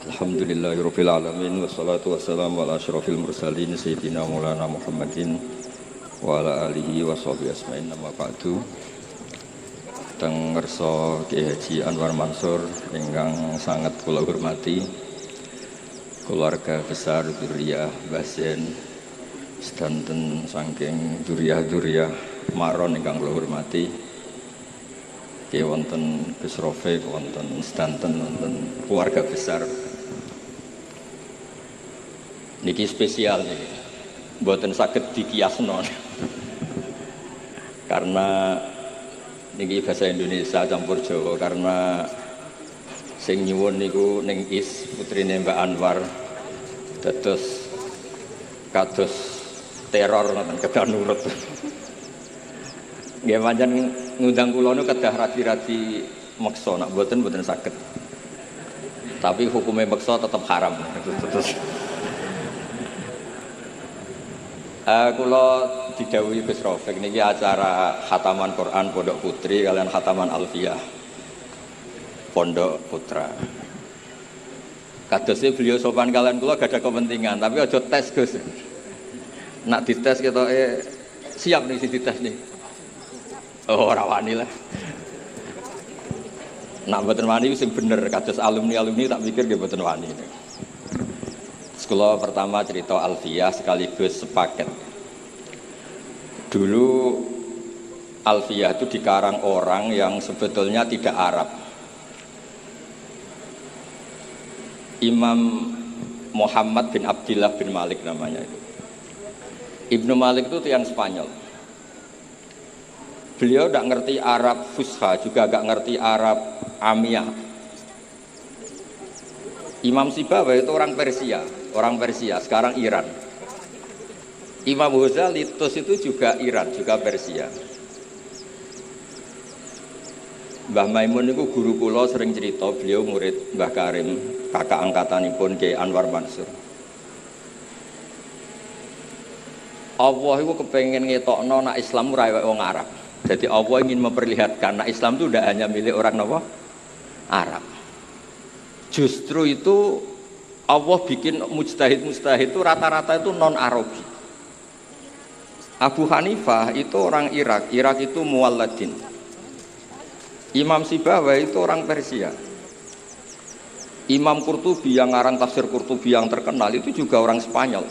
Alhamdulillahirabbil alamin wassalatu wassalamu ala asyrofil mursalin sayyidina Maulana Muhammadin wa ala alihi washabihi asma'in amma ba'du. Teng ngersa Kyai Haji Anwar Mansur ingkang sangat kula hormati, keluarga besar dzurriyyah Basen sedanten saking dzurriyyah maron ingkang kula hormati, Kyai wonten Gus Rafiq, wonten sedanten wonten keluarga besar. Niki spesial nih, mboten saged dikiasno. Karena niki bahasa Indonesia campur Jawa, karena sing nyuwun niku ning putrine Mbak Anwar dados kados teror ngoten kedah nurut. Nggih pancen ngundang kula niku kedah radi-radi meksa, nek mboten saged. Tapi hukumnya meksa tetap haram. Terus kula didhawuhi Gus Rafiq niki acara khataman Quran Pondok Putri kalian khataman Alfiyah Pondok Putra. Kadosé beliau sopan kalian kula gak ada kepentingan, tapi aja tes Gus. Nak dites ketoke siap nih dites nih. Oh ora wani lah. Nak mboten wani sing bener kados alumni tak pikir nggih mboten wani. Sekolah pertama cerita Alfiyah sekaligus sepaket. Dulu Alfiyah itu dikarang orang yang sebetulnya tidak Arab. Imam Muhammad bin Abdillah bin Malik namanya itu. Ibnu Malik itu yang Spanyol. Beliau tidak ngerti Arab Fusha, juga tidak ngerti Arab Amiyah. Imam Sibawayh itu orang Persia, sekarang Iran. Imam Ghazali itu juga Iran, juga Persia. Mbah Maimun itu guru kula sering cerita, beliau murid Mbah Karim, kakak angkatanipun Kyai Anwar Mansur. Allah itu kepengen ngetokno nak Islam ora kaya wong Arab. Jadi Allah ingin memperlihatkan nak Islam itu tidak hanya milik orang Arab. Justru itu Allah bikin mujtahid itu rata-rata itu non-Arabi. Abu Hanifah itu orang Irak itu Muwalladin. Imam Sibawayh itu orang Persia. Imam Qurtubi yang ngarang tafsir Qurtubi yang terkenal itu juga orang Spanyol.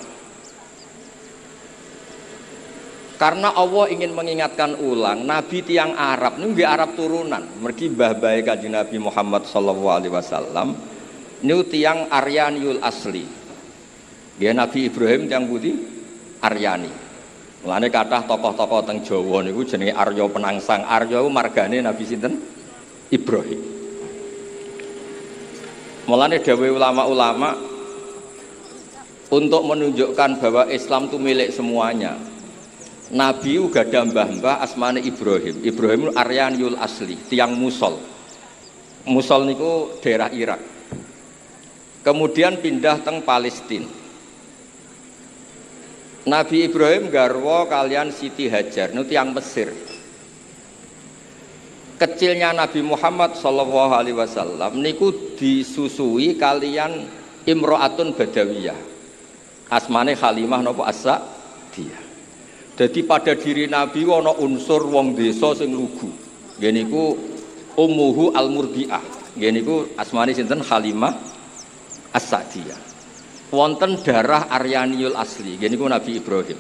Karena Allah ingin mengingatkan ulang, Nabi tiang Arab, ini Arab turunan. Mergi mbah-mbahe Kanjeng Nabi Muhammad sallallahu alaihi wasallam, ini tiang Aryaniul asli. Dia Nabi Ibrahim tiang putih Aryani. Mulane kathah tokoh-tokoh teng Jawa niku jenenge Arya Penangsang. Arya iku margane Nabi sinten? Ibrahim. Mulane dawuh ulama-ulama untuk menunjukkan bahwa Islam itu milik semuanya. Nabi uga ada mbah-mbah asmane Ibrahim. Ibrahim Aryaniul asli, tiang Musol. Musol niku daerah Irak. Kemudian pindah teng Palestina. Nabi Ibrahim garwa kalian Siti Hajar, niku tiang Mesir. Kecilnya Nabi Muhammad sallallahu alaihi wasallam niku disusui kalian Imro'atun Badawiyah. Asmane Halimah napa As-Sa'diyah. Jadi pada diri Nabi ana unsur wong desa sing lugu. Nggih niku Ummuhu Al-Murdi'ah. Nggih niku asmane sinten? Halimah As-Sa'diyah. Wonten darah Aryaniul asli, nggih niku Nabi Ibrahim.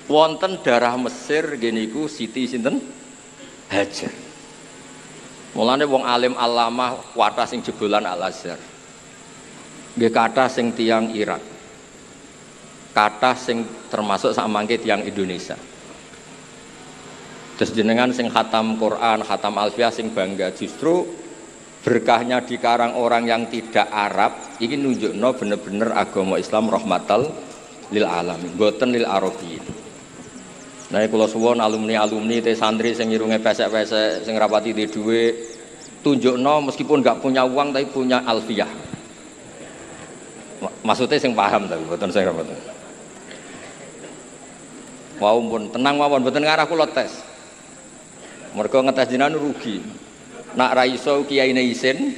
Wonten darah Mesir, nggih niku Siti sinten? Hajar. Mulane wong alim alamah kuwatah sing jebolan Al-Azhar. Nggih kathah sing tiyang Irak. Kathah sing termasuk sak mangke tiyang Indonesia. Terus jenengan sing khatam Quran, khatam Alfiyah sing bangga, justru berkahnya dikarang orang yang tidak Arab ini nunjukno bener-bener agama Islam rahmatal lil alamin, boten lil arabiyyin. Nah kula suwun alumni te santri sing irunge pesek-pesek sing rapati di dhuwit tunjukno meskipun enggak punya uang tapi punya Alfiyah. Maksudnya sing paham tapi boten sing rapati. Wau pun tenang mawon boten ngarah kula tes. Mergo ngetes jenengan rugi. Nak ra iso kiyaine isin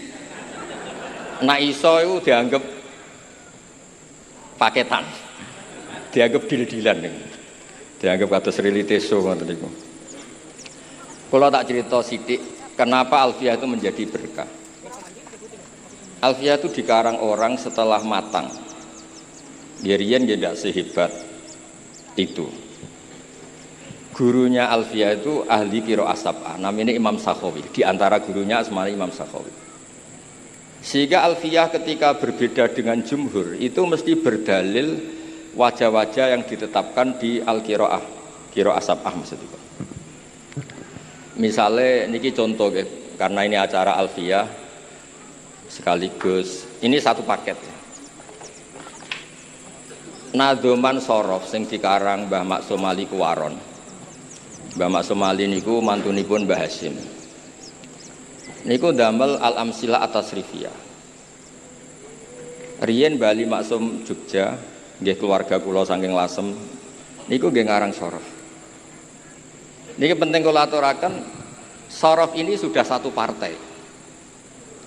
Nak iso itu dianggap paketan, dianggap dil-dilan, dianggap kados reliteso ngoten niku. Kalau tak cerita sidik, kenapa Alfiyah itu menjadi berkah? Alfiyah itu dikarang orang setelah matang. Riyen tidak sehebat itu. Gurunya Alfiyah itu ahli qiraah sab'ah, namanya Imam Sakhawi. Di antara gurunya asmane Imam Sakhawi. Sehingga Alfiyah ketika berbeda dengan jumhur itu mesti berdalil wajah-wajah yang ditetapkan di al-qiraah, qiraah sab'ah maksudnya. Misalnya niki contoh karena ini acara Alfiyah sekaligus ini satu paket. Nadhoman Sorof sing dikarang Mbah Maksum Ali Kuwaron. Mbah Maksum Ali niku mantunipun Mbah Hasyim. Niku damel Al-Amsilah At-Tasrifiyah. Riyen Bali Maksum Jogja, nggih keluarga kula saking Lasem, niku nggih ngarang Sorof. Niki penting kula aturaken, Sorof ini sudah satu partai.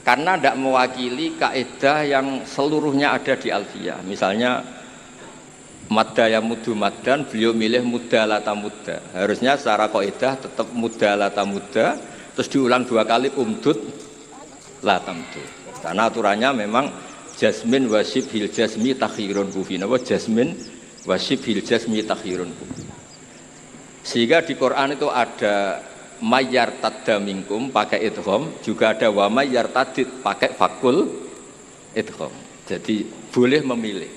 Karena tidak mewakili kaidah yang seluruhnya ada di Alfiyah. Misalnya madda ya mudu maddan, beliau milih mudda lata mudda. Harusnya secara kaidah tetap mudda lata mudda, terus diulang dua kali umdud lata mudud. Karena aturannya memang jasmin wasib hil jasmi takhirun bufi. Napa jasmin wasib hil jasmi takhirun bufi. Sehingga di Quran itu ada mayyar tadda minkum pakai idgham, juga ada wa mayyar tadid pakai fakul idgham. Jadi boleh memilih.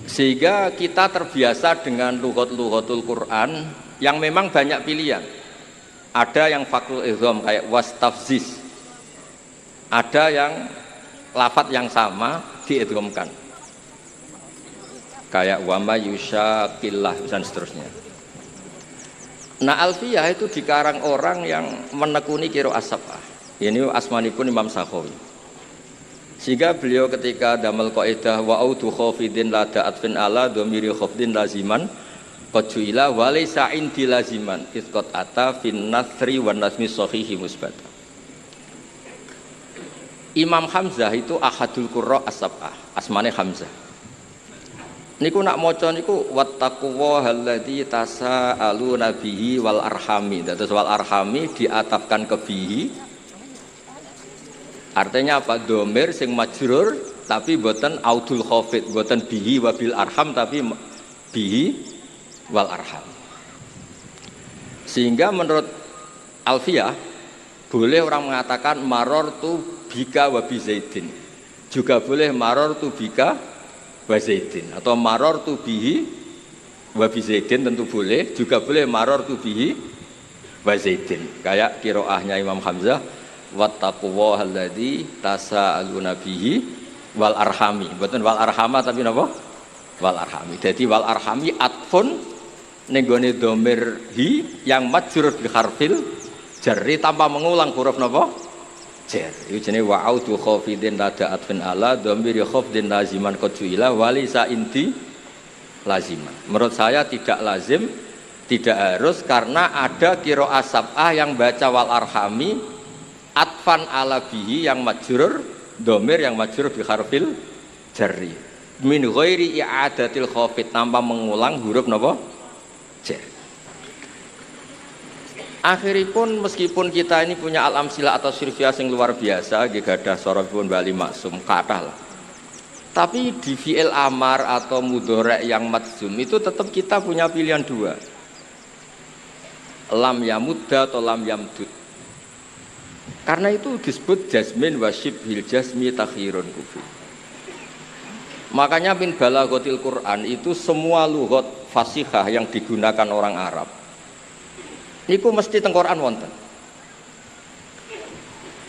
Sehingga kita terbiasa dengan lughat-lughatul Quran yang memang banyak pilihan. Ada yang fakul idgham kayak wastafziz. Ada yang lafadz yang sama diidghamkan. Kayak wa may yusyaqillah dan seterusnya. Nah Alfiyah itu dikarang orang yang menekuni qiraah sab'ah. Ini asmanipun Imam Sakhawi. Sehingga beliau ketika damel qaidah wa audu khafidin la da'atfin ala dhamiri khafdin laziman qad ju'ila wa laysa indi laziman isqat ata fin nasri wan nasmi sahihi musbata. Imam Hamzah itu ahadul qurra as-sab'ah, asmane Hamzah. Niku nak maca niku wattaqwa alladzi tasaaluna bihi wal arhami. Terus wal arhami diatafkan ke bihi. Artinya apa? Domir sing majrur tapi boten audul khafid, boten bihi wabil arham tapi bihi wal arham. Sehingga menurut Alfiyah boleh orang mengatakan marortu bika wa bi zaidin. Juga boleh marortu bika wa zaidin atau marortu bihi wa bi zaidin tentu boleh, juga boleh marortu bihi wa zaidin. Kayak qiraahnya Imam Hamzah wattaqullaha alladzi tasaaluna bihi wal arhami. Mboten wal arhama tapi napa? Wal arhami. Jadi wal arhami atfun ning gone dhamir hi yang majrur bi harfil jarri tanpa mengulang huruf napa? Jar. Iku jenenge wa audu khafidin lada atfin ala dhamir khafdin laziman qadjuila walisa inti laziman. Menurut saya tidak lazim, tidak harus karena ada qiraah sab'ah yang baca wal arhami atfan ala bihi yang majrur dhamir yang majrur bi harfil jarri min ghairi i'adatil khafid tanpa mengulang huruf napa jar. Akhiripun meskipun kita ini punya al-amsilah atau sirfiyah yang luar biasa nggih gadah sorofipun Bali Maksum kathah lah. Tapi di fi'il amar atau mudhari' yang majzum itu tetap kita punya pilihan dua. Lam yamudda atau lam yamdud. Karena itu disebut jasmin wasyib hil jasmi takhirun kufi. Makanya min balaghatil Quran itu semua lughat fasihah yang digunakan orang Arab niku mesti teng Quran wonten.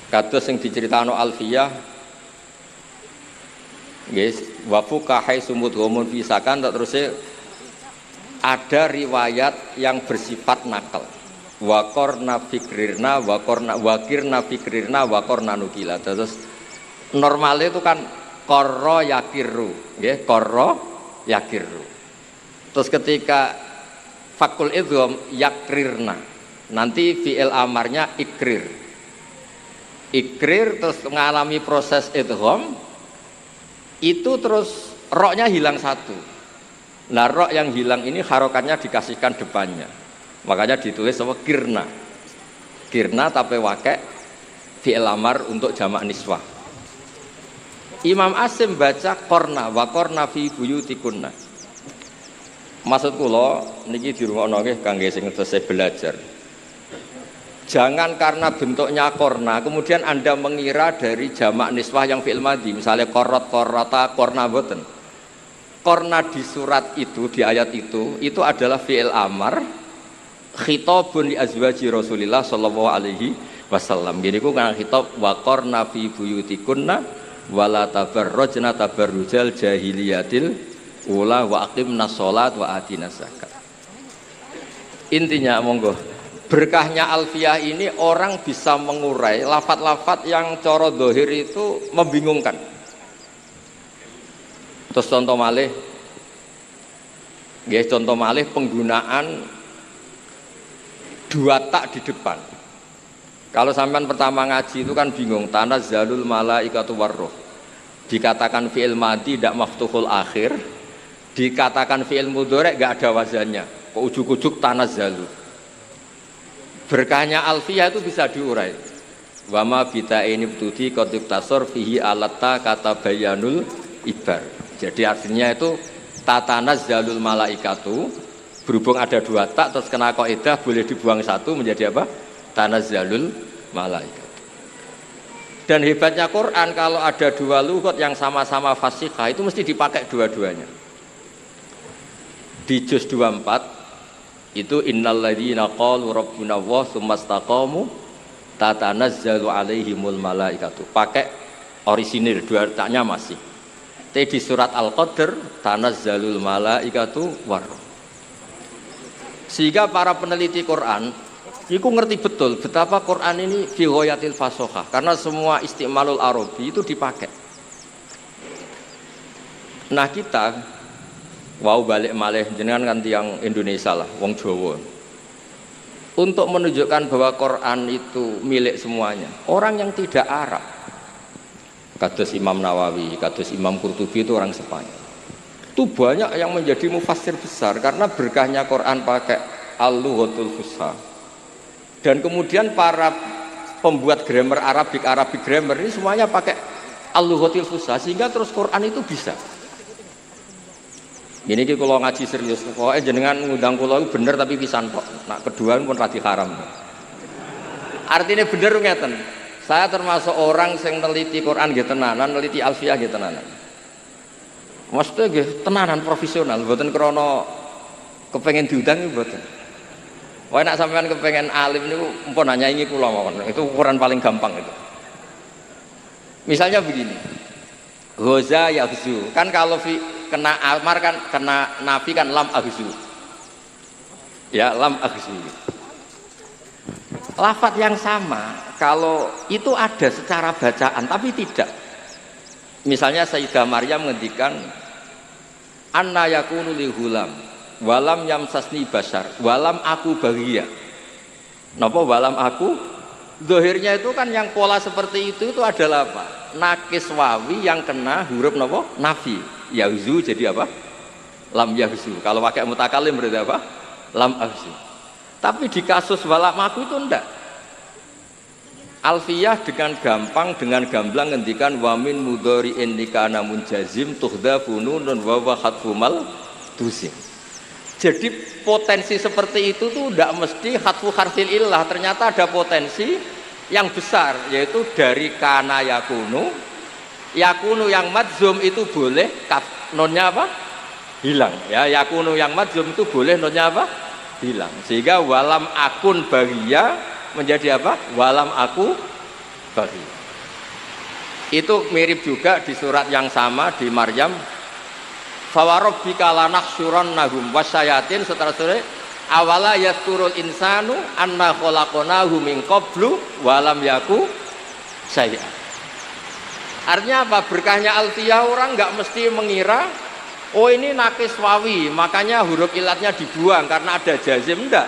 Kados sing diceritakno Alfiyah nggih wa fuqahai sumut ghamun fisakan terusé ada riwayat yang bersifat nakal. Wakorna fikrirna, wakorna wakirna fikrirna, wakorna nukila. Terus normalnya itu kan korro yakiru, ya korro yakiru. Terus ketika fakul idgham yakrirna, nanti fi'il amarnya ikrir. Ikrir terus mengalami proses idgham, itu terus roknya hilang satu. Nah rok yang hilang ini harokatnya dikasihkan depannya, makanya ditulis apa kirna. Kirna tapi wake fi'il amar untuk jamak niswah. Imam Asim baca korna wa korna fi buyutikunna. Maksud kula niki dirungokno nggih kangge sing tesih belajar. Jangan karena bentuknya korna kemudian Anda mengira dari jamak niswah yang fi'il madhi, misalnya korot, korota, korna boten. Korna di surat itu, di ayat itu adalah fi'il amar khitabun li azwaji Rasulillah sallallahu alaihi wasallam. Gini ku kan khitab wa korna fi buyutikunna wala tabarrajna tabarrujal jahiliyatil ula wa aqimnas sholat wa atina zakat. Intinya monggo berkahnya alfiyah ini orang bisa mengurai lafat-lafat yang coro dohir itu membingungkan. Terus contoh malih penggunaan dua tak di depan. Kalau sampean pertama ngaji itu kan bingung, tanazzalul malaikatu warruh. Dikatakan fi'il madhi tidak maftuhul akhir, dikatakan fi'il mudhari' enggak ada wazannya. Kok ujuk-ujuk tanazzalu. Berkahnya alfiyah itu bisa diurai. Wa ma bita ini btudi qad tasor fihi alatta kata bayanul ibar. Jadi artinya itu tatanazzalul malaikatu, berhubung ada dua tak terus kena kaidah boleh dibuang satu menjadi apa? Tanazzalul malaikat. Dan hebatnya Quran kalau ada dua lughat yang sama-sama fasihah itu mesti dipakai dua-duanya. Di juz 24 itu innalladzina qalu rabbuna Allah tsumastaqamu tatanazzalu alaihimul malaikatu. Pakai orisinil dua taknya masih. Tapi di surat Al-Qadr tanazzalul malaikatu war. Sehingga para peneliti Quran iku ngerti betul betapa Quran ini fi ghayatil fasahah karena semua istimalul arabi itu dipakai. Nah kita wow balik malih jenengan kan tiang Indonesia lah, wong Jawa. Untuk menunjukkan bahwa Quran itu milik semuanya. Orang yang tidak Arab, kados Imam Nawawi, kados Imam Qurtubi itu orang Spanyol. Itu banyak yang menjadi mufassir besar karena berkahnya Quran pakai al-lughatul fusha. Dan kemudian para pembuat grammar Arabic grammar ini semuanya pakai al-lughatil fusha sehingga terus Quran itu bisa. Gini ki kalau ngaji serius, pokoknya jenengan ngundang kula bener tapi pisan kok. Nak kedua pun radi haram. Artinya bener ngeten. Saya termasuk orang yang neliti Quran nggih tenanan, neliti alfiyah nggih tenanan. Maksudnya nggih tenanan profesional, mboten krana kepengen diundang mboten. Wah nak sampean kepengen alim niku mpun nyanyi kula mawon. Itu ukuran paling gampang itu. Misalnya begini. Ghaza yaghzu. Kan kalau kena amar kan kena nafi kan lam aghzu. Ya, lam aghzu. Lafaz yang sama kalau itu ada secara bacaan tapi tidak. Misalnya Sayyidah Maryam ngendikan anna yakunu li ghulam walam yamsasni basar walam aku bahagia. Napa walam aku? Zahirnya itu kan yang pola seperti itu adalah apa? Nakis wawi yang kena huruf napa? Nafi. Yahzu jadi apa? Lam yahzu. Kalau pakai mutakalim berarti apa? Lam ahzu. Tapi di kasus walam aku itu enggak. Alfiyah dengan gampang dengan gamblang ngendikan wamin mudhari'in likana munjazim tuhdhafu nunun wa wa khatfumal tusim. Jadi potensi seperti itu tuh tidak mesti khatfu harfil illah, ternyata ada potensi yang besar yaitu dari kana yakunu yang madzum itu boleh nonnya apa? Hilang ya, yakunu yang madzum itu boleh nonnya apa? Hilang. Sehingga walam akun bahagia menjadi apa? Walam aku bahagia. Itu mirip juga di surat yang sama di Maryam. Fawarabbika lanahsyurannahum wasyayatin seterusnya awala yasturul insanu anna khalaqnahu min qablu walam yaku syai'a. Artinya apa? Berkahnya alfiyah orang enggak mesti mengira oh ini nakis wawi makanya huruf ilatnya dibuang karena ada jazim, enggak.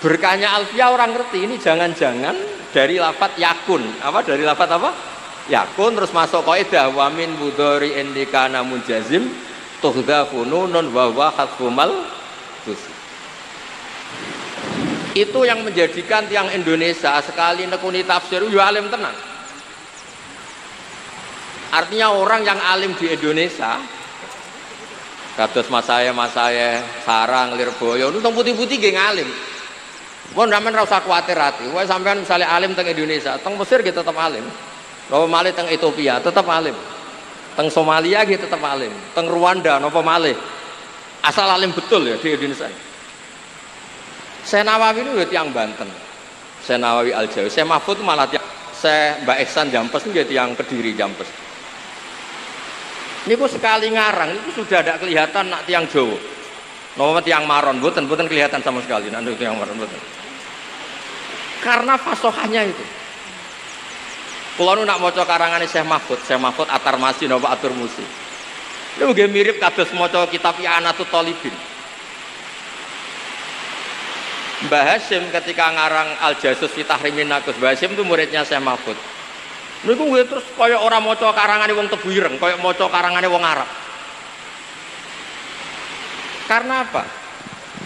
Berkahnya alfiyah orang ngerti ini jangan-jangan dari lafat yakun. Apa dari lafat apa? Yakun terus masuk kaidah wa min mudhari indikana munjazim tuhdhafu nunun wa huwa hadfumal tusi. Itu yang menjadikan tiang Indonesia sekali nekuni tafsir yo alim tenan. Artinya orang yang alim di Indonesia kados mas saya Sarang Lirboyo itu teng putih-putih nggih ngalim. Mun sampean ora usah kuwatir ati. Wae sampean misalnya alim teng Indonesia, teng Mesir gitu tetap alim. Napa malih teng Ethiopia tetap alim. Teng Somalia gitu tetap alim. Teng Rwanda napa malih. Asal alim betul ya di Indonesia. Saya Nawawi ini tiang Banten. Saya Nawawi Al-Jawi. Saya Mahfud malah tiang. Saya Mbak Ihsan Jampes itu tiang Kediri Jampes. Ini kok sekali ngarang itu sudah ada kelihatan nak tiang Jawa. Nama tiang Maron, bukan kelihatan sama sekali. Nanti tiang Maron bukan. Karena fasohanya itu. Kalau nak maca karangan Syekh Mahfud Atar Masi napa Atur Musi. Itu juga mirip kados maca kitab I'anatul Thalibin. Mbah Hasyim ketika ngarang Al-Jasus fi Tahrimin Nakus, Mbah Hasyim itu muridnya Syekh Mahfud. Niku nggih terus kaya ora maca karangane wong Tebu Ireng, kaya maca karangane wong Arab. Karena apa?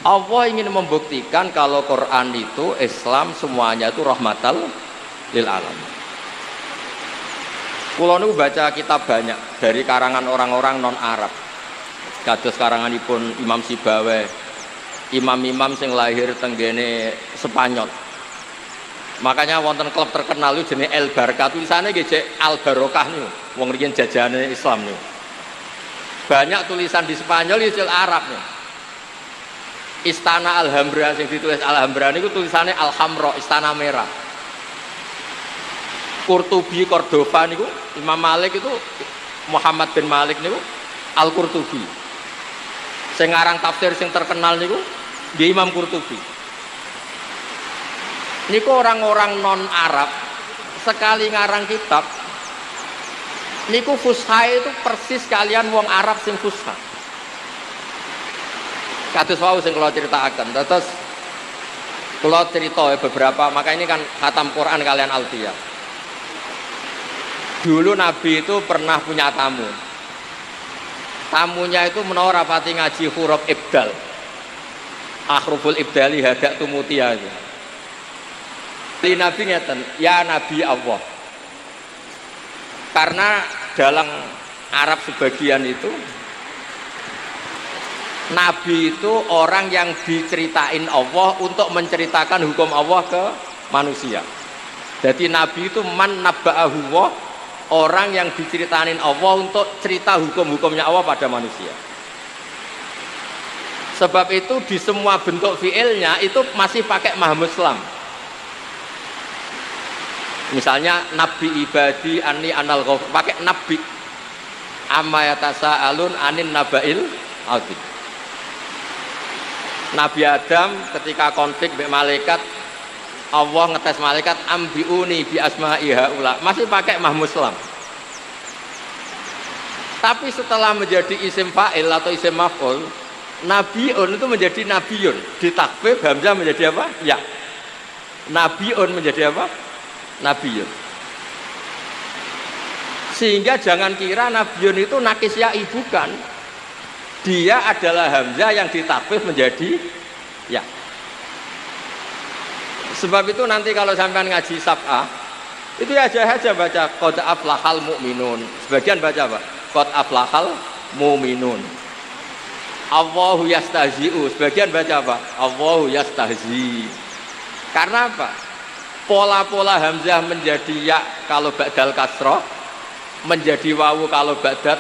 Allah ingin membuktikan kalau Quran itu Islam semuanya itu rahmatal lil alamin. Kula niku baca kitab banyak dari karangan orang-orang non Arab. Kados karanganipun Imam Sibawe, imam-imam sing lahir tenggene Spanyol. Makanya wonten klub terkenal itu jenenge El Barca, tulisannya nggih Al Barokah niku. Wong riyen jajane Islam niku. Banyak tulisan di Spanyol itu Arab nih. Istana Alhambra yang ditulis Alhambra niku tulisannya Alhamra, Istana Merah. Qurtubi Cordova niku Imam Malik itu Muhammad bin Malik niku Al-Qurtubi. Sing ngarang tafsir sing terkenal niku nggih Imam Qurtubi. Niku orang-orang non Arab sekali ngarang kitab niku fusha itu persis kalian wong Arab sing fusha. Kados wau sing kula critakaken. Terus kula cerita beberapa, maka ini kan khatam Quran kalian Alfiyah. Dulu Nabi itu pernah punya tamu. Tamunya itu menawa rapati ngaji huruf ibdal. Akhruful ibdali hadak tumutia itu. Di Nabi ngeten, ya Nabi Allah. Karena dalam Arab sebagian itu Nabi itu orang yang diceritain Allah untuk menceritakan hukum Allah ke manusia. Jadi Nabi itu man nabba'ahu Allah, orang yang diceritain Allah untuk cerita hukum-hukumnya Allah pada manusia. Sebab itu di semua bentuk fiilnya itu masih pakai mahmuslam. Misalnya Nabi ibadi ani anal ghafur, pakai Nabi. Amma yatasaalun anin nabail azim. Nabi Adam ketika konflik dengan malaikat, Allah ngetes malaikat ambiuni bi asma'i haula, masih pakai mahmuslam. Tapi setelah menjadi isim fa'il atau isim maf'ul, nabiun itu menjadi nabiyun, ditakfif hamzah menjadi apa? Ya. Nabiun menjadi apa? Nabiyun. Sehingga jangan kira nabiyun itu nakis ya'i, bukan. Dia adalah hamzah yang ditakfif menjadi ya. Sebab itu nanti kalau sampean ngaji sab'ah, itu aja baca qad aflahal mu'minun. Sebagian baca apa? Qad aflahal mu'minun. Allahu yastahzi'u. Sebagian baca apa? Allahu yastahzi. Karena apa? Pola-pola hamzah menjadi ya kalau ba'dal kasroh, menjadi wawu kalau ba'dal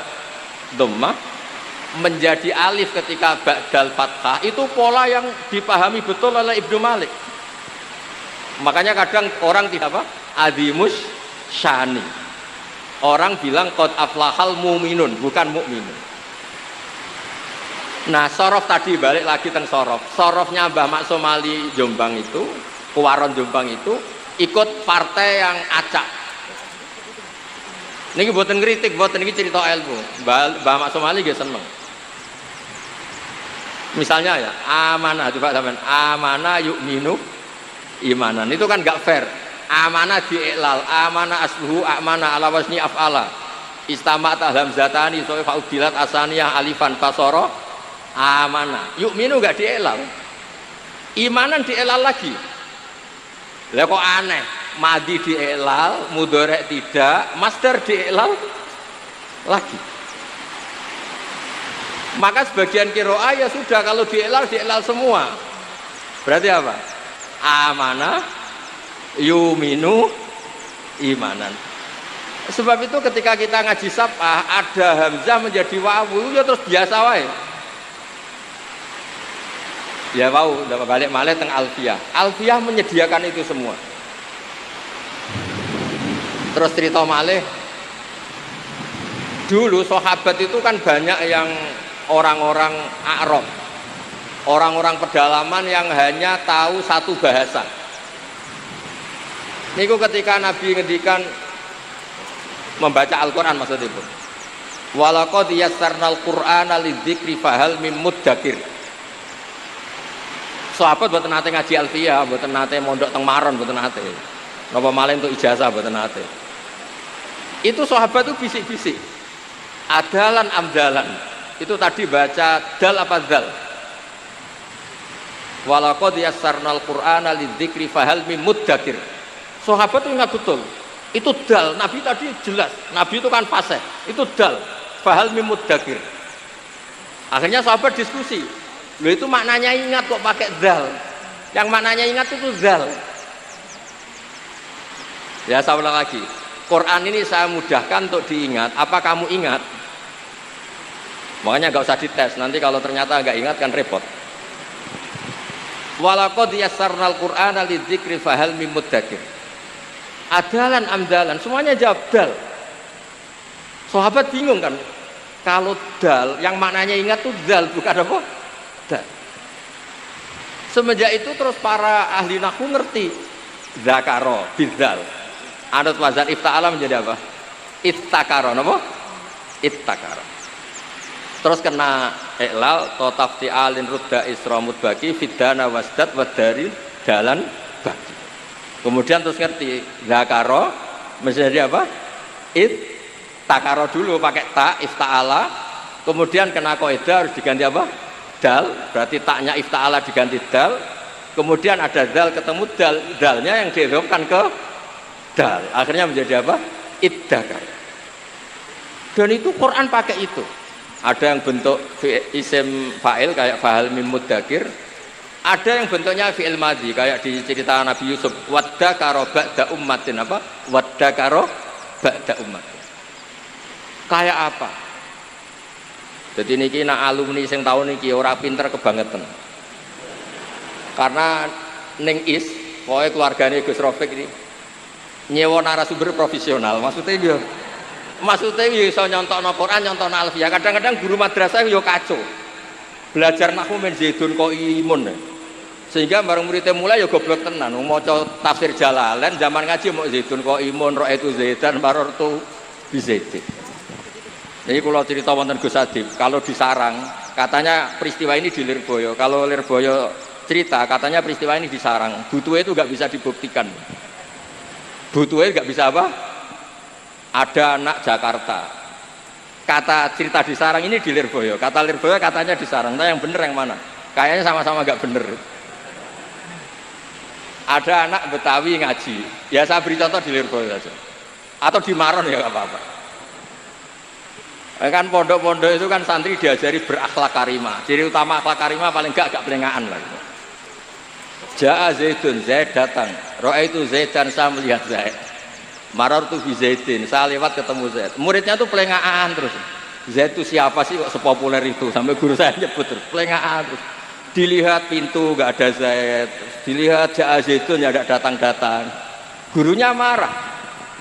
dhammah, menjadi alif ketika ba'dal fathah, itu pola yang dipahami betul oleh Ibnu Malik. Makanya kadang orang tidak apa? Adimus syani. Orang bilang qad aflahal mu'minun, bukan mukminun. Nah, sorof tadi balik lagi teng sorof. Sorofnya Mbah Maksum Ali Jombang itu, Kuwaron Jombang itu ikut partai yang acak. Niki boten kritik, boten iki cerita ilmu. Mbah Maksum Ali nggih seneng. Misalnya ya, amanah, coba sampean, amanah yu'minu imanan. Itu kan enggak fair. Amana diiklal, amana asluhu, amana ala wasni af'ala. Istama'ta hamzatani soe faudilat asaniyah alifan kasara amana. Yu'minu enggak diiklal. Imanan diiklal lagi. Lah kok aneh, madi diiklal, mudhari tidak, masdar diiklal lagi. Maka sebagian qiraah ya sudah kalau diiklal semua. Berarti apa? Amana yuminu imanan. Sebab itu ketika kita ngaji sab'ah ada hamzah menjadi wawu ya terus biasa wae. Ya wawu udah balik malih teng alfiyah. Alfiyah menyediakan itu semua. Terus cerita malih dulu sahabat itu kan banyak yang orang-orang Arab, orang-orang pedalaman yang hanya tahu satu bahasa. Niku ketika Nabi ngendikan membaca Al-Quran maksud itu. Walaqad yassarnal Qur'ana lidzikri fahal mim muddakir. Sahabat mboten nate ngaji alfiyah, mboten nate mondok teng Maron, mboten nate. Napa malih untuk ijazah mboten nate. Itu sahabat itu bisik-bisik. Adalan amdalan. Itu tadi baca dal apa dal? Walaqad yassarnal Qur'ana lidzikri fahal mim muddakir. Sahabat itu ingat betul. Itu dal, Nabi tadi jelas. Nabi itu kan fasih. Itu dal. Fahal mim muddakir. Akhirnya sahabat diskusi. Loh itu maknanya ingat kok pakai dal. Yang maknanya ingat itu dal. Ya saya ulang lagi. Quran ini saya mudahkan untuk diingat. Apa kamu ingat? Makanya nggak usah dites. Nanti kalau ternyata nggak ingat kan repot. Walaqad yassarnal Qur'ana lidzikri fahal mim muddakir. Adalan amdalan semuanya jawab dal. Sahabat bingung kan. Kalau dal yang maknanya ingat tuh dal bukan apa? Dal. Semenjak itu terus para ahli nahwu ngerti zakaro bidzal. Anut wazan ifta'ala menjadi apa? Ittakaro, napa? Ittakaro. Terus kena iklal to tafti'alin rudda isramud baki fidana wasdat wadari dalan baki. Kemudian terus ngerti zakaro menjadi apa? Takaro dulu pakai ta ifta'ala. Kemudian kena kaidah harus diganti apa? Dal. Berarti taknya ifta'ala diganti dal. Kemudian ada dal ketemu dal. Dalnya yang diidhofkan ke dal. Akhirnya menjadi apa? Iddakar. Dan itu Quran pakai itu. Ada yang bentuk isim fa'il kayak fahal mim muddakir. Ada yang bentuknya fi'il madhi kayak di cerita Nabi Yusuf waddakaro ba'da ummatin apa? Waddakaro ba'da ummatin. Kayak apa? Jadi niki nak alumni sing tahun niki ora pinter kebangetan. Karena ning is pokoke keluargane Gus Rafiq ini nyewa narasumber profesional. Maksudnya iso nyontokno Quran, nyontokno alfiyah. Kadang-kadang guru madrasah yo kacau. Belajar nahwu men Zaidun kok imun. Sehingga bareng muridnya mulai ya goblok tenan. Maca tafsir Jalalain zaman ngaji mau Zaidun kok imun, ra'aitu Zaidan marartu bi Zaidin. Jadi kalau cerita wonten Gus Adib, kalau di Sarang katanya peristiwa ini di Lirboyo. Kalau Lirboyo cerita katanya peristiwa ini di Sarang. Butuhe itu nggak bisa dibuktikan. Butuhe nggak bisa apa? Ada anak Jakarta. Kata cerita di Sarang ini di Lirboyo. Kata Lirboyo katanya di Sarang. Nah yang bener yang mana? Kayaknya sama-sama nggak bener. Ada anak Betawi ngaji. Ya saya beri contoh di Lirboyo saja. Atau di Maron ya nggak apa-apa. Kan pondok-pondok itu kan santri diajari berakhlak karimah. Ciri utama akhlak karimah paling agak pelengahan lah. Ja'a Zaidun, Zaid datang. Ra'aitu Zaidan, saya melihat Zaid. Marartu bi Zaidin, saya lewat ketemu Zaid. Muridnya tuh pelengahan terus. Zaid itu siapa sih kok sepopuler itu? Sampai guru saya nyebut terus pelengahan terus. Dilihat pintu nggak ada Zaid, dilihat Ja'a Zaidun ya tidak datang-datang. Gurunya marah.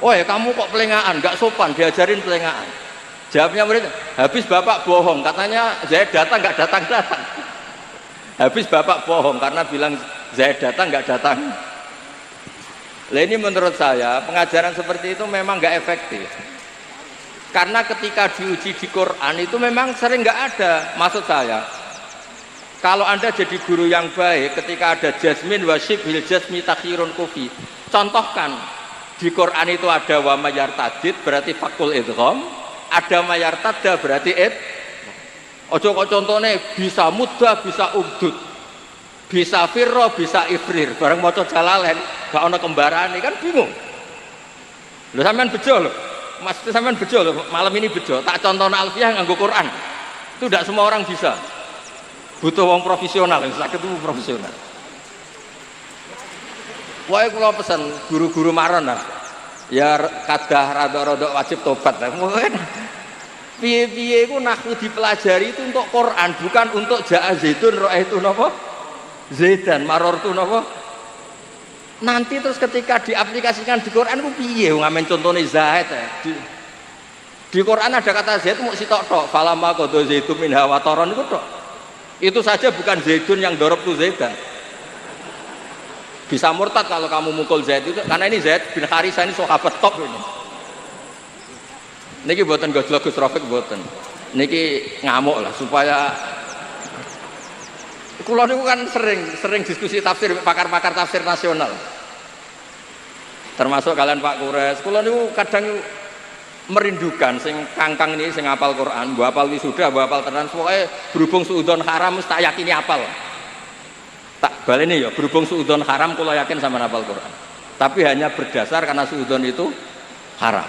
Oh ya kamu kok pelengahan, nggak sopan, diajarin pelengahan. Jawabnya murid, habis bapak bohong, katanya Zaid datang nggak datang-datang. Habis bapak bohong karena bilang Zaid datang nggak datang. Nah ini menurut saya pengajaran seperti itu memang nggak efektif. Karena ketika diuji di Quran itu memang sering nggak ada. Maksud saya, kalau Anda jadi guru yang baik, ketika ada jasmin wasyib hil jasmi takhirun kufi, contohkan di Quran itu ada wa mayartadid berarti fakul idgham, ada mayartada berarti ojo kok contohnya bisa mudah bisa umdud, bisa firro bisa ifrir, bareng maca Jalalain gak ana kembarane kan bingung. Lho sampean bejo lho. Mas sampean bejo lho, malam ini bejo. Tak contohno alfiah nganggo Quran. Itu tidak semua orang bisa. Butuh wong profesional, yang sakit itu profesional. Wae kula pesen guru-guru maron lah. Ya kadah rada-rada wajib tobat lah. Piye-piye iku nahwu dipelajari itu untuk Quran, bukan untuk ja'a zaitun ra'aitu napa? Zaidan marartu napa? Nanti terus ketika diaplikasikan di Quran ku piye ngamen contone zaid ya. Di Quran ada kata zaid mau sitok-tok, falamma qadha zaitun minha wa taron itu tok. Itu saja bukan zaidun yang dorobtu zaidan. Bisa murtad kalau kamu mukul Zaid itu karena ini Zaid bin Harisah ini sahabat top ini. Niki mboten gojlok Gus Rafiq mboten. Niki ngamuk lah supaya kula niku kan sering diskusi tafsir pakar-pakar tafsir nasional. Termasuk kalian Pak Kures. Kula niku kadang merindukan sing kangkang ini sing hafal Quran, mbok hafal wisuda, mbok hafal tenan pokoke berhubung suudzon haram mesti tak yakini hafal. Tak baleni ya, berhubung suudzon haram kula yakin sama hafal Quran. Tapi hanya berdasar karena suudzon itu haram.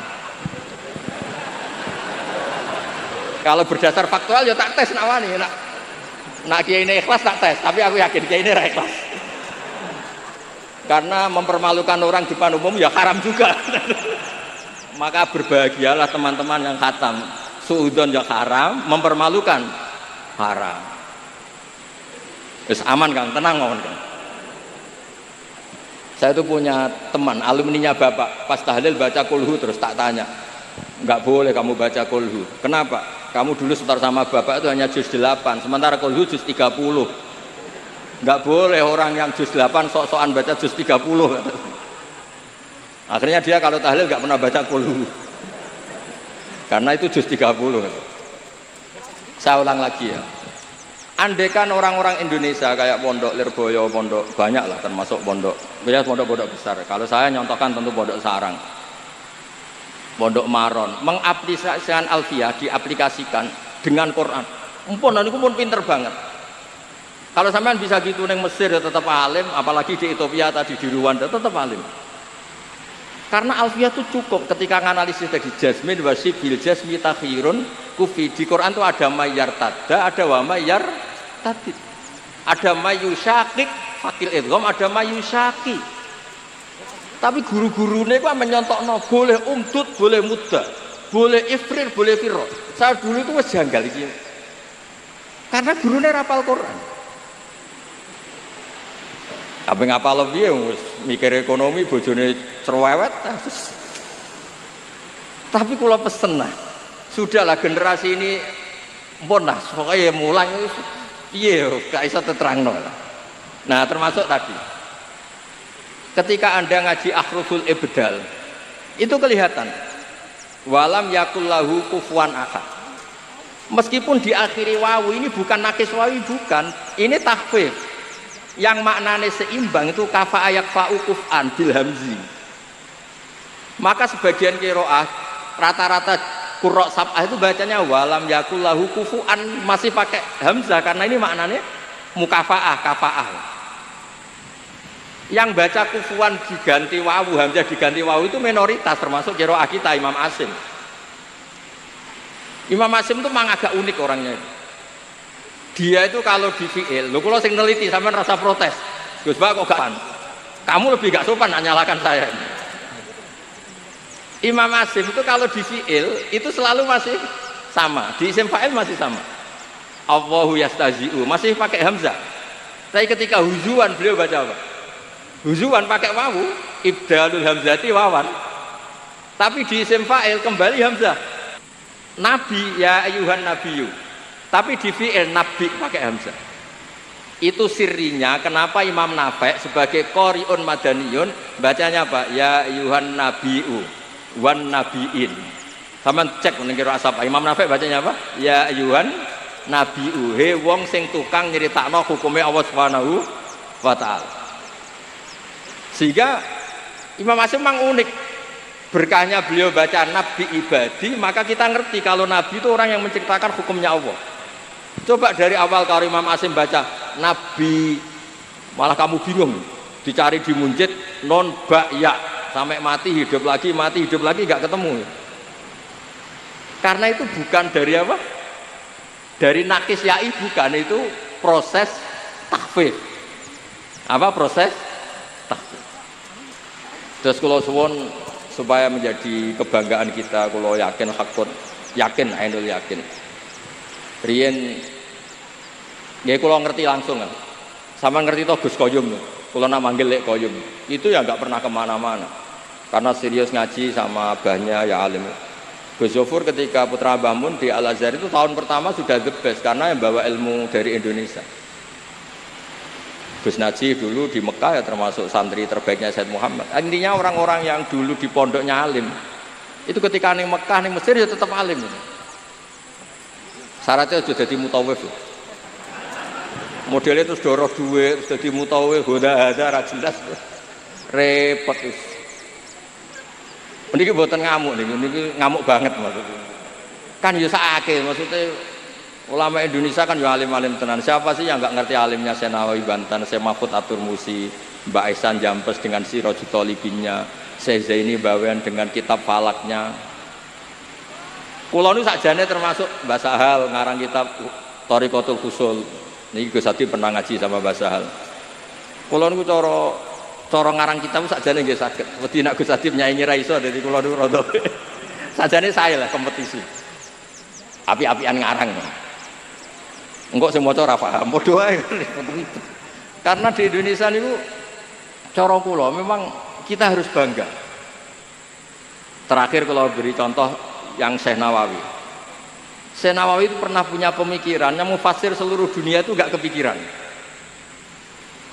Kalau berdasar faktual ya tak tes nawani, nak kiai ini ikhlas tak tes, tapi aku yakin kiai ini ikhlas. Karena mempermalukan orang di depan umum ya haram juga. Maka berbahagialah teman-teman yang khatam. Suudzon yang haram, mempermalukan haram. Wis aman Kang, tenang ngomong Kang. Saya itu punya teman, alumninya Bapak, pas tahlil baca kulhu terus tak tanya. Enggak boleh kamu baca kulhu. Kenapa? Kamu dulu setor sama Bapak itu hanya juz 8, sementara kulhu juz 30. Enggak boleh orang yang juz 8 sok-sokan baca juz 30. Akhirnya dia kalau tahlil enggak pernah baca kulhu. Karena itu juz 30. Saya ulang lagi ya. Andaikan orang-orang Indonesia kayak Pondok Lirboyo, pondok banyak lah termasuk pondok, biasanya pondok-pondok besar. Kalau saya nyontohkan tentu Pondok Sarang, Pondok Maron, mengaplikasikan alfiah diaplikasikan dengan Quran. Mumpun, itu pun pinter banget. Kalau sampean bisa gitu neng Mesir ya tetap alim, apalagi di Ethiopia tadi di Rwanda tetap alim. Karena alfiah itu cukup ketika menganalisis tadi jasmin wasif bil jasmi takhirun kufi di Quran itu ada mayar tada, ada wa mayar tadid, ada mayusyakik fakil idgham, ada mayusyaki. Tapi guru-gurune kok menyontokno boleh umdud, boleh mudah, boleh ifrir, boleh firro. Saya dulu itu wis janggal iki. Karena gurunya rapal Quran. Tapi ngapal piye wis mikir ekonomi bojone cerewet. Tapi kula pesen lah. Sudahlah generasi ini bonah, pokoknya mulai piye gak iso terangno. Nah, termasuk tadi. Ketika Anda ngaji ahruful ibdal, itu kelihatan. Walam yakullahu kufuwan ahad. Meskipun diakhiri wawu ini bukan nakis wawi, bukan. Ini tahfif. Yang maknanya seimbang itu kafa ayak fa'u kuf'an bil hamzi. Maka sebagian qiraah rata-rata qurra sab'ah itu bacanya walam yakullahu kufu'an masih pakai hamzah karena ini maknanya mukafaah, kafaah. Yang baca kufuan diganti wawu, hamzah diganti wawu itu minoritas, termasuk qiraah kita Imam Asim. Imam Asim itu memang agak unik orangnya. Dia itu kalau di fi'il, lho kula sing neliti sampean rasa protes. Gus Bak kok gak pan? Kamu lebih gak sopan nyalakan saya. Imam Asim itu kalau di fi'il itu selalu masih sama, di isim fa'il masih sama. Allahu yastazi'u masih pakai hamzah. Tapi ketika huzuan beliau baca apa? Huzuan pakai wawu, ibdalul hamzati wawan. Tapi di isim fa'il kembali hamzah. Nabi ya ayuhan nabiyyu. Tapi di fi'il nabi pakai hamzah. Itu sirinya kenapa Imam Nafi' sebagai qori'un madaniyun bacanya apa? Ya ayuhan nabiyyu wan nabiin. Sama cek menengir asap. Imam Nafi' bacanya apa? Ya ayuhan nabiyyu. He wong sing tukang nyeritakno hukume Allah Subhanahu wa taala. Sehingga Imam Asy'ari memang unik. Berkahnya beliau baca Nabi Ibadi, maka kita ngerti kalau Nabi itu orang yang menciptakan hukumnya Allah. Coba dari awal kalau Imam Asy'ari baca Nabi, malah kamu bingung. Dicari di munjid non ba ya sampai mati hidup lagi nggak ketemu. Karena itu bukan dari apa? Dari nakis ya'i bukan, itu proses tahfidz. Apa proses tahfidz? Terus kalau suwun supaya menjadi kebanggaan kita, kalau yakin hakun, yakin ainul yakin. Riyen nggih kula ngerti langsung kan. Sama ngerti to Gus Koyum. Kula nak manggil Lek Koyum. Itu ya enggak pernah kemana-mana. Karena serius ngaji sama abahnya ya alim. Gus Zofur ketika Putra Mbah Mun di Al Azhar itu tahun pertama sudah the best karena yang bawa ilmu dari Indonesia. Gus Najih dulu di Mekah ya termasuk santri terbaiknya Said Muhammad. Intinya orang-orang yang dulu di pondoknya alim itu ketika ning Mekah ning Mesir ya tetap alim. Syaratnya sudah jadi mutawif. Modelnya terus doroh duit, terus jadi mutawif, hoda-hada, rajelas, repot terus. Ini buatan ngamuk nih, ini ngamuk banget maksudnya. Kan ya sakit, maksudnya ulama Indonesia kan ya alim-alim tenan. Siapa sih yang nggak ngerti alimnya Syekh Nawawi Bantan, Syekh Mahfud Atur Musi, Mbak Aisan Jampes dengan Sirajul Talibinnya, Syekh Zaini Bawean dengan kitab falaknya. Pulau ini sakjane termasuk Mbah Sahal ngarang kitab Thariqatul Usul. Ini Gus Hadi pernah ngaji sama Mbah Sahal. Pulau ini cara ngarang kitab sakjane nggih saged. Wedi nek Gus Hadi nyanyi ra iso dadi kula niku rada. Sakjane saya lah kompetisi. Api-apian ngarang. Engko sing maca ora paham, padha wae. Karena di Indonesia niku cara kula memang kita harus bangga. Terakhir kalau beri contoh yang Syekh Nawawi. Syekh Nawawi itu pernah punya pemikiran yang mufasir seluruh dunia itu enggak kepikiran.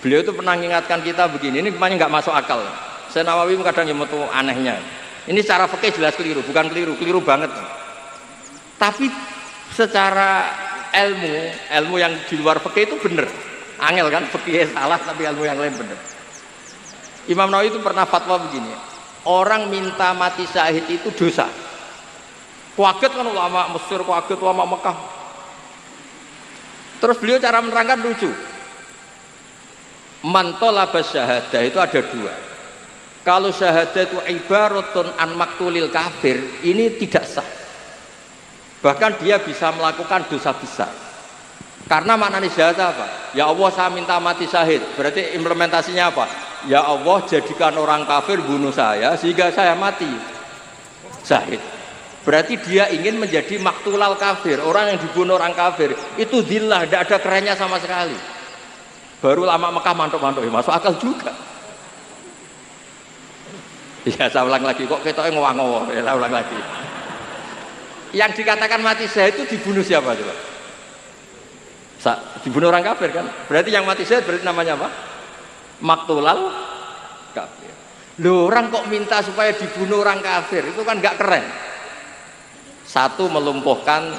Beliau itu pernah mengingatkan kita begini, ini kemana nggak masuk akal. Syekh Nawawi kadang yang metu anehnya. Ini secara fikih jelas keliru, bukan keliru banget. Tapi secara ilmu yang di luar fikih itu benar. Angel kan, fikih salah tapi ilmu yang lain benar. Imam Nawawi itu pernah fatwa begini, orang minta mati syahid itu dosa. Kaget kan ulama Mesir, kaget ulama Mekah. Terus beliau cara menerangkan lucu. Man talaba syahadah itu ada dua. Kalau syahadah itu ibaratun an maktulil kafir, ini tidak sah. Bahkan dia bisa melakukan dosa besar. Karena maknanya syahadah apa? Ya Allah saya minta mati syahid. Berarti implementasinya apa? Ya Allah jadikan orang kafir bunuh saya sehingga saya mati syahid. Berarti dia ingin menjadi maktulal kafir. Orang yang dibunuh orang kafir itu zillah, tidak ada kerennya sama sekali. Baru lama Mekah mantuk-mantuk, masuk akal juga. Ya saya ulang lagi, kok ketoknya ngowah-ngowah, ya saya ulang lagi. Yang dikatakan mati syahid itu dibunuh siapa coba? Dibunuh orang kafir kan? Berarti yang mati syahid berarti namanya apa? Maktulal kafir. Loh, orang kok minta supaya dibunuh orang kafir, itu kan nggak keren. Satu, melumpuhkan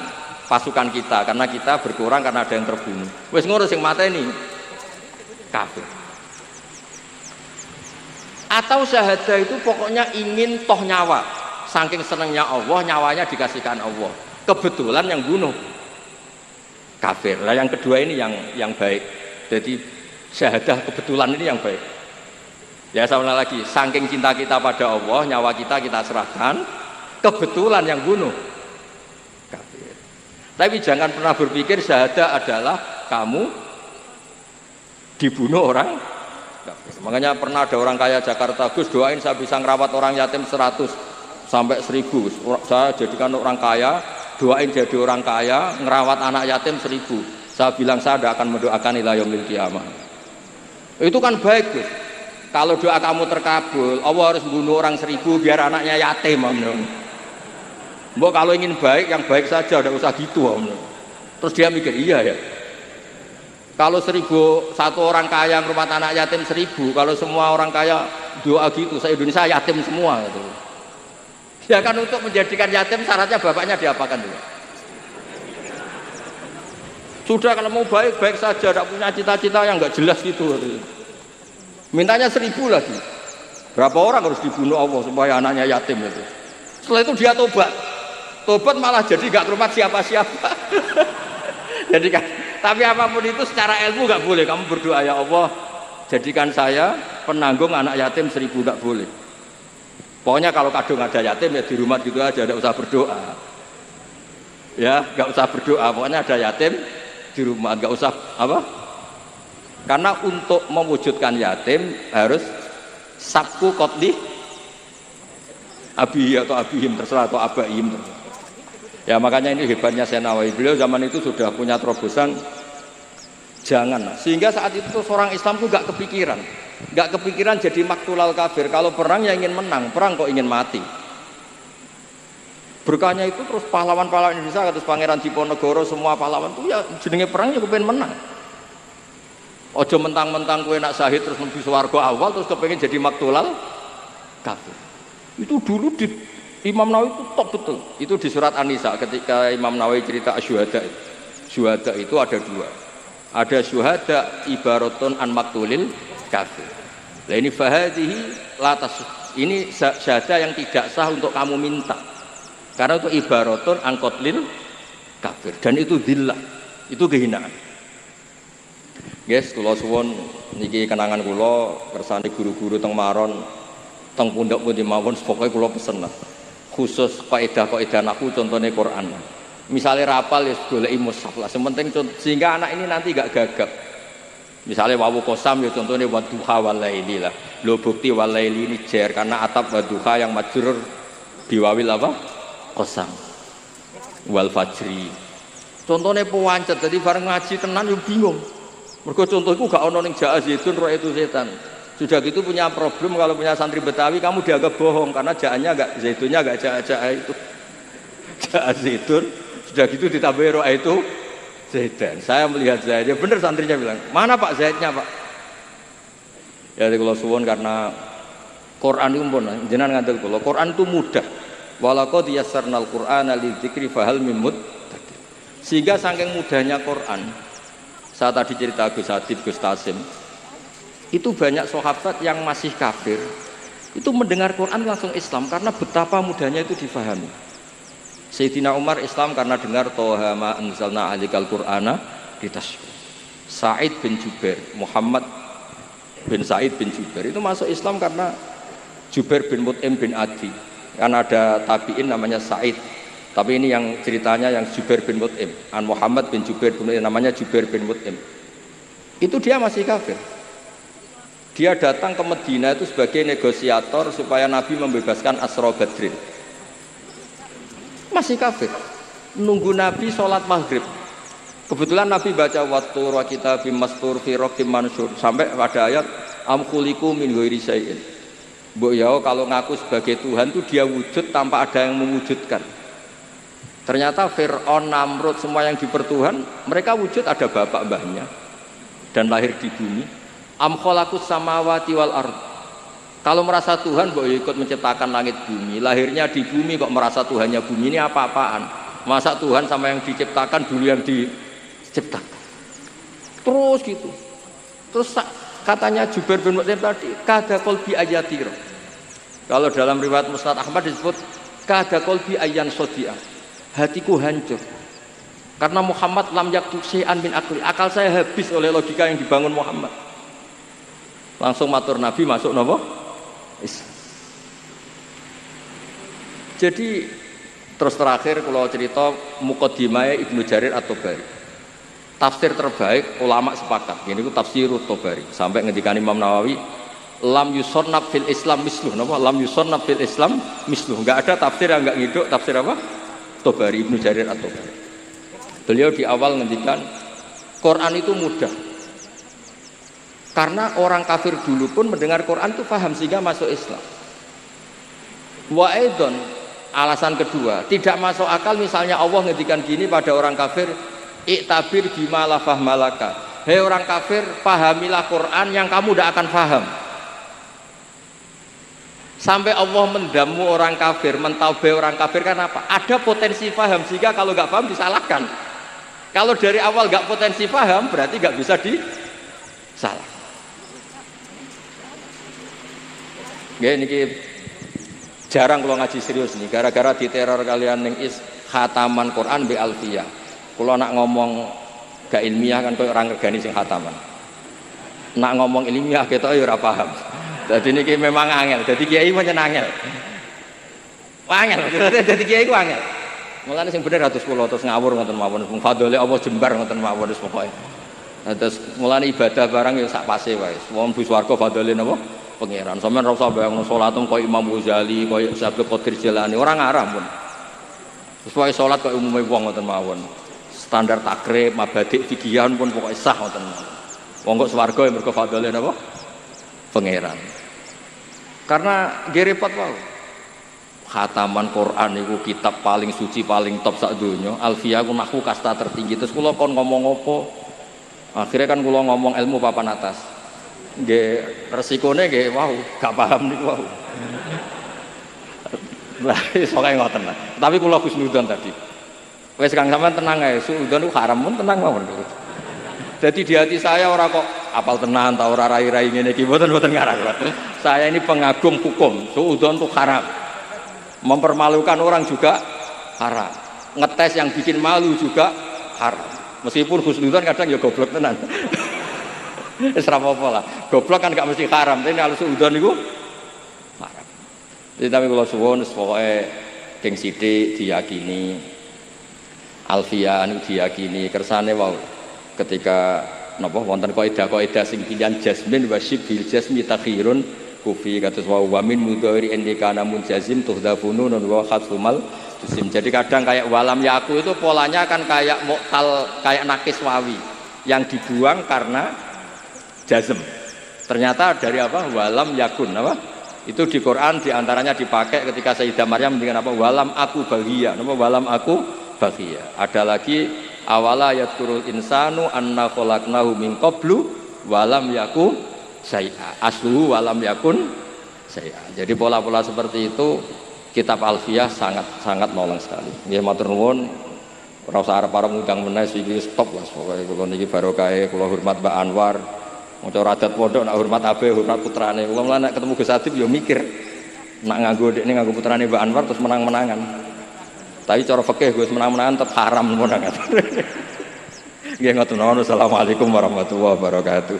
pasukan kita karena kita berkurang karena ada yang terbunuh. Wes ngurus yang mata ini kafir. Atau syahadah itu pokoknya ingin toh nyawa, saking senangnya Allah nyawanya dikasihkan Allah. Kebetulan yang bunuh kafir. Nah yang kedua ini yang baik. Jadi syahadah kebetulan ini yang baik. Ya sama lagi, saking cinta kita pada Allah, nyawa kita serahkan. Kebetulan yang bunuh kafir. Tapi jangan pernah berpikir syahadah adalah kamu dibunuh orang kafir. Makanya pernah ada orang kaya Jakarta, Gus doain saya bisa ngerawat orang yatim 100 sampai 1000. Saya jadikan orang kaya, doain jadi orang kaya, ngerawat anak yatim 1000. Saya bilang saya tidak akan mendoakan ila yaumil qiyamah. Itu kan baik, Gus. Kalau doa kamu terkabul, Allah harus bunuh orang 1000 biar anaknya yatim. Mbok kalau ingin baik, yang baik saja, tidak usah gitu. Terus dia mikir, iya ya. Kalau 1001 orang kaya rumah anak yatim 1000, kalau semua orang kaya doa gitu, se-Indonesia yatim semua gitu. Ya kan untuk menjadikan yatim syaratnya bapaknya diapakan juga. Sudah kalau mau baik-baik saja, tidak punya cita-cita yang nggak jelas gitu. Mintanya 1000 lagi. Berapa orang harus dibunuh Allah supaya anaknya yatim itu. Setelah itu dia tobat malah jadi gak ke rumah siapa-siapa. Jadi kan, tapi apapun itu secara ilmu gak boleh. Kamu berdoa, ya Allah jadikan saya penanggung anak yatim 1000, gak boleh. Pokoknya kalau kadung ada yatim ya di rumah gitu aja, gak usah berdoa. Ya, gak usah berdoa. Pokoknya ada yatim di rumah, gak usah apa? Karena untuk mewujudkan yatim harus sabku qotli abi atau abihim terserah atau abaihim terserah. Ya makanya ini hebatnya Senawawi, beliau zaman itu sudah punya terobosan jangan, sehingga saat itu seorang Islam tuh gak kepikiran jadi maktulal kafir. Kalau perang ya ingin menang, perang kok ingin mati. Berkahnya itu terus pahlawan-pahlawan Indonesia, terus Pangeran Diponegoro, semua pahlawan itu ya jenenge perang ya kepengen menang. Ojo mentang-mentang kue nak syahid terus mlebu swarga awal terus kepengen jadi maktulal kafir. Itu dulu di Imam Nawawi itu top betul. Itu di surat An-Nisa ketika Imam Nawawi cerita syuhada. Syuhada itu ada dua. Ada syuhada ibaratun an maktulil kafir. Nah ini fahadihi latas. Ini syahada yang tidak sah untuk kamu minta. Karena itu ibaratun an qatlil kafir dan itu dhillah. Itu kehinaan. Guys, kula suwun niki kenangan kula kersane guru-guru teng Maron, teng pundhak pundi mawon pokoke kula pesen lah. Khusus kaidah-kaidah nahwu contohnya Quran. Misalnya rapal ya goleki mushaf lah. Sementing sehingga anak ini nanti gak gagap. Misalnya wawu qasam ya contohnya wadduha wal laili lah. Lo bukti wal laili ini jar karena atap wadduha yang majrur biwawil apa? Qasam. Wal fajri. Contohnya pewancet, jadi bareng ngaji tenan yo bingung. Mergo contoh iku gak ono ning Ja'a Zaitun roh itu setan. Sudah gitu punya problem kalau punya santri Betawi kamu dianggap bohong karena Ja'anya enggak Zaitunnya enggak Ja'a itu. Ja'a Zaitun sudah gitu ditambahi roh itu Zaitan. Saya melihat Zaid, ya bener santrinya bilang, "Mana Pak Zaidnya, Pak?" Ya kalau suwun karena Quran itu pun jenengan ngandel kula, Quran itu mudah. Walaqad yassarnal Qur'ana lidzikri fahal mim muddakir. Sehingga saking mudahnya Quran. Saya tadi cerita Gus Hadib, Gus Tasim, itu banyak sahabat yang masih kafir, itu mendengar Quran langsung Islam karena betapa mudahnya itu difahami. Sayyidina Umar Islam karena dengar Toha ma anzalna alikal Qur'ana ditasbih. Sa'id bin Jubair, Muhammad bin Sa'id bin Jubair itu masuk Islam karena Jubair bin Mut'im bin Adi. Kan ada tabi'in namanya Sa'id. Tapi ini yang ceritanya yang Jubair bin Mut'im, an Muhammad bin Jubair bin Mut'im, namanya Jubair bin Mut'im. Itu dia masih kafir. Dia datang ke Medina itu sebagai negosiator supaya Nabi membebaskan Asra Badrin. Masih kafir. Nunggu Nabi sholat maghrib. Kebetulan Nabi baca waktu wa kitabim mastur fi raqim mansur sampai pada ayat am khuliqu min ghairi syai'in. Mbok ya kalau ngaku sebagai Tuhan itu dia wujud tanpa ada yang mewujudkan. Ternyata Fir'aun, Namrud, semua yang dipertuhan, mereka wujud ada bapak mbahnya dan lahir di bumi. Am khalaqus samawati wal ard. Kalau merasa Tuhan kok ikut menciptakan langit bumi, lahirnya di bumi kok merasa Tuhannya bumi, ini apa-apaan? Masa Tuhan sama yang diciptakan dulu yang diciptakan. Terus gitu. Terus katanya Jubair bin Mut'im tadi, kada qalbi ayatira. Kalau dalam riwayat Musnad Ahmad disebut kada qalbi ayyan sodiah. Hatiku hancur karena Muhammad lam yaktu syai'an min akli, akal saya habis oleh logika yang dibangun Muhammad. Langsung matur Nabi masuk napa? Jadi terus terakhir kalau cerita muqaddimah Ibnu Jarir At-Tabari, tafsir terbaik ulama sepakat ini itu tafsir At-Tabari sampai ngendikane Imam Nawawi lam yusannaf fil Islam misluh, napa lam yusannaf fil Islam misluh, enggak ada tafsir yang enggak ngiduk tafsir apa? Tabari, Ibnu Jarir At-Tabari. Beliau di awal ngendikan Quran itu mudah karena orang kafir dulu pun mendengar Quran itu paham sehingga masuk Islam. Wa aidon, alasan kedua, tidak masuk akal misalnya Allah ngendikan gini pada orang kafir, iktabir bima la fahmalaka. Hei orang kafir, pahamilah Quran yang kamu tidak akan paham. Sampai Allah mendamu orang kafir, mentaubai orang kafir kan apa? Ada potensi paham sehingga kalau nggak paham disalahkan. Kalau dari awal nggak potensi paham berarti nggak bisa disalah. Nggih niki jarang kula ngaji serius nih gara-gara diteror kalian ning khataman Quran bi alfiyah. Kula nak ngomong gak ilmiah kan koyo ora ngergani sing khataman. Nak ngomong ilmiah ketok ya ora paham. Dadi niki memang angel. Dadi kiai pancen angel. Angel. Dadi kiai ku angel. Mulane sing bener atus kula terus ngawur ngoten mawon. Fadhole apa jembar ngoten mawon wis pokoke. Terus mulane ibadah barang ya sak pase wae. Wong bu swarga fadhole napa? Pangeran. Sampeyan ora usah bayangno salatem koyo Imam Ghazali, koyo Syekh Qadir Jilani, ora ngaram pun. Sesuai salat koyo umume wong ngoten mawon. Standar takrib, mabadik, fikihan pun pokoke sah ngoten mawon. Wong kok swarga ya mergo fadhole napa? Pangeran. Karena nggih repot wae. Khataman Quran niku kitab paling suci paling top sak donya. Alfiyah ku nahwu kasta tertinggi. Terus kula kon ngomong apa? Akhirnya kan kula ngomong ilmu papan atas. Nggih resikone nggih wow, gak paham niku wow. Lah iso kae ngoten lah. Tapi kula husnudzon tadi. Wis Kang sampean tenang ae, suudzon niku haram pun tenang mawon. Jadi di hati saya orang kok apal tenan ta ora rai-rai ngene iki mboten ngarang. Saya ini pengagum hukum, suudzon itu haram. Mempermalukan orang juga haram. Ngetes yang bikin malu juga haram. Meskipun husnudzon kadang ya goblok tenan. Wis ora apa-apa lah. Goblok kan gak mesti haram, tapi kalau suudzon niku haram. Jadi tapi kula suwun pokoke geng sithik diyakini alfiyah niku diyakini kersane wae ketika napa wonten kaidah-kaidah sing pilihan jasmin wa syibil jasmi takhirun kufi kados wa min mudhari indikana munjazim tuhdafunun wa khatsumal jisim. Jadi kadang kayak walam yaku itu polanya kan kayak mu'tal kayak nakis wawi yang dibuang karena jazm. Ternyata dari apa? Walam yakun apa? Itu di Quran diantaranya dipakai ketika Sayyidah Maryam dengan apa? Walam aku bahagia. Nama walam aku bahagia. Ada lagi awala yadkurul insanu anna khalaqnahu min qablu walam yaku syai'a. Asluhu walam yakun syai'a. Jadi pola-pola seperti itu kitab Alfiyah sangat nolong sekali. Nggih matur nuwun. Ora usah arep-arep ngundang meneh iki stop lah pokoke kula niki barokah kula hormat Mbak Anwar. Maca radat pondok nak hormat abe hormat putrane. Wong lan nek ketemu Gus Adib ya mikir. Nak nganggo dekne nganggo putrane Mbak Anwar terus menang-menangan. Tapi cara fikih Gus menang-menangan tetep haram ngono kan. Nggih ngoten. Assalamualaikum warahmatullahi wabarakatuh.